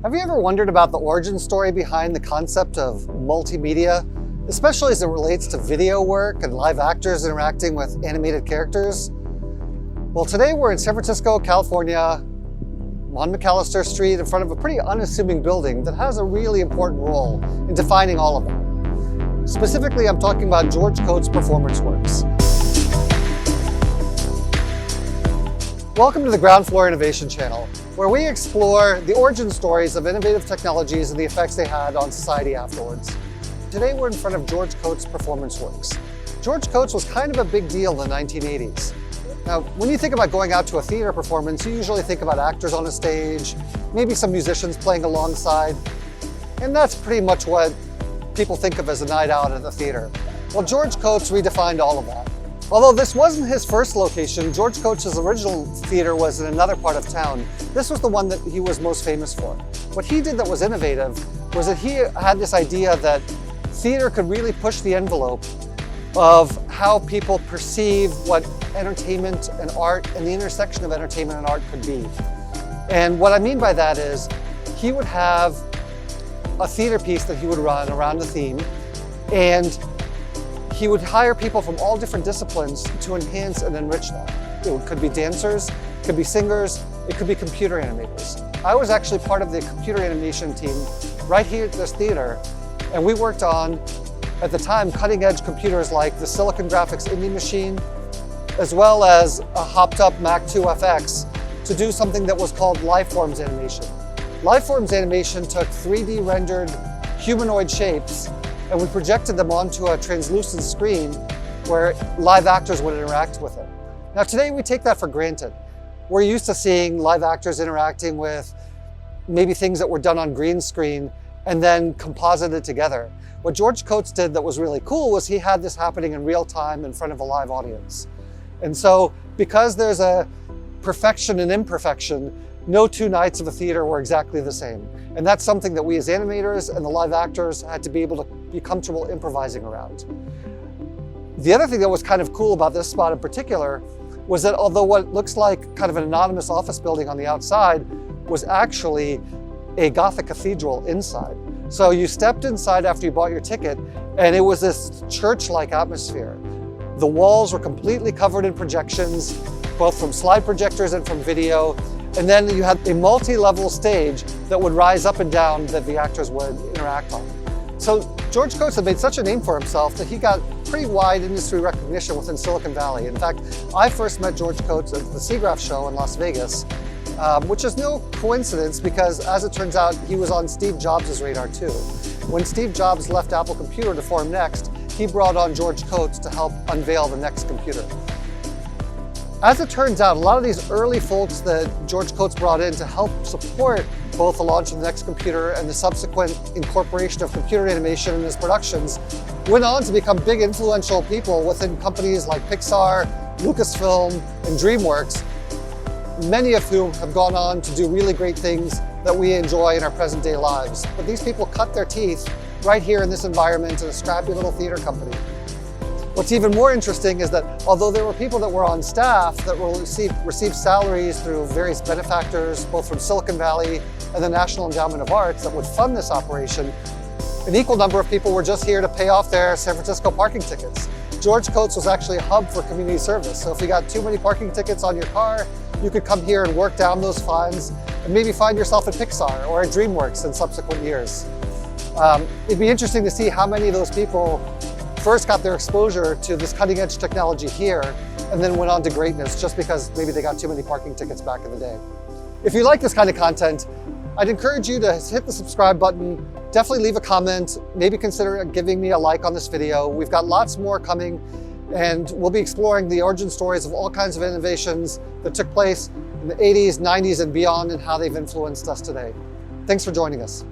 Have you ever wondered about the origin story behind the concept of multimedia, especially as it relates to video work and live actors interacting with animated characters? Well, today we're in San Francisco, California, on McAllister Street in front of a pretty unassuming building that has a really important role in defining all of that. Specifically, I'm talking about George Coates' Performance Works. Welcome to the Ground Floor Innovation Channel, where we explore the origin stories of innovative technologies and the effects they had on society afterwards. Today we're in front of George Coates' Performance Works. George Coates was kind of a big deal in the 1980s. Now, when you think about going out to a theater performance, you usually think about actors on a stage, maybe some musicians playing alongside, and that's pretty much what people think of as a night out at the theater. Well, George Coates redefined all of that. Although this wasn't his first location, George Coates' original theater was in another part of town. This was the one that he was most famous for. What he did that was innovative was that he had this idea that theater could really push the envelope of how people perceive what entertainment and art and the intersection of entertainment and art could be. And what I mean by that is he would have a theater piece that he would run around the theme, and he would hire people from all different disciplines to enhance and enrich that. It could be dancers, it could be singers, it could be computer animators. I was actually part of the computer animation team right here at this theater, and we worked on, at the time, cutting-edge computers like the Silicon Graphics Indie Machine, as well as a hopped-up Mac 2 FX to do something that was called Lifeforms animation. Lifeforms animation took 3D rendered humanoid shapes, and we projected them onto a translucent screen where live actors would interact with it. Now today we take that for granted. We're used to seeing live actors interacting with maybe things that were done on green screen and then composited together. What George Coates did that was really cool was he had this happening in real time in front of a live audience. And so because there's a perfection and imperfection, no two nights of a theater were exactly the same. And that's something that we as animators and the live actors had to be able to be comfortable improvising around. The other thing that was kind of cool about this spot in particular was that although what looks like kind of an anonymous office building on the outside was actually a Gothic cathedral inside. So you stepped inside after you bought your ticket, and it was this church-like atmosphere. The walls were completely covered in projections, both from slide projectors and from video. And then you had a multi-level stage that would rise up and down that the actors would interact on. So George Coates had made such a name for himself that he got pretty wide industry recognition within Silicon Valley. In fact, I first met George Coates at the SIGGRAPH show in Las Vegas, which is no coincidence because, as it turns out, he was on Steve Jobs' radar too. When Steve Jobs left Apple Computer to form Next, he brought on George Coates to help unveil the Next computer. As it turns out, a lot of these early folks that George Coates brought in to help support both the launch of the Next computer and the subsequent incorporation of computer animation in his productions went on to become big influential people within companies like Pixar, Lucasfilm, and Dreamworks, many of whom have gone on to do really great things that we enjoy in our present day lives. But these people cut their teeth right here in this environment in a scrappy little theater company. What's even more interesting is that although there were people that were on staff that received salaries through various benefactors, both from Silicon Valley and the National Endowment of Arts that would fund this operation, an equal number of people were just here to pay off their San Francisco parking tickets. George Coates was actually a hub for community service. So if you got too many parking tickets on your car, you could come here and work down those fines and maybe find yourself at Pixar or at Dreamworks in subsequent years. It'd be interesting to see how many of those people first got their exposure to this cutting edge technology here and then went on to greatness just because maybe they got too many parking tickets back in the day. If you like this kind of content, I'd encourage you to hit the subscribe button, definitely leave a comment, maybe consider giving me a like on this video. We've got lots more coming, and we'll be exploring the origin stories of all kinds of innovations that took place in the 80s, 90s, and beyond, and how they've influenced us today. Thanks for joining us.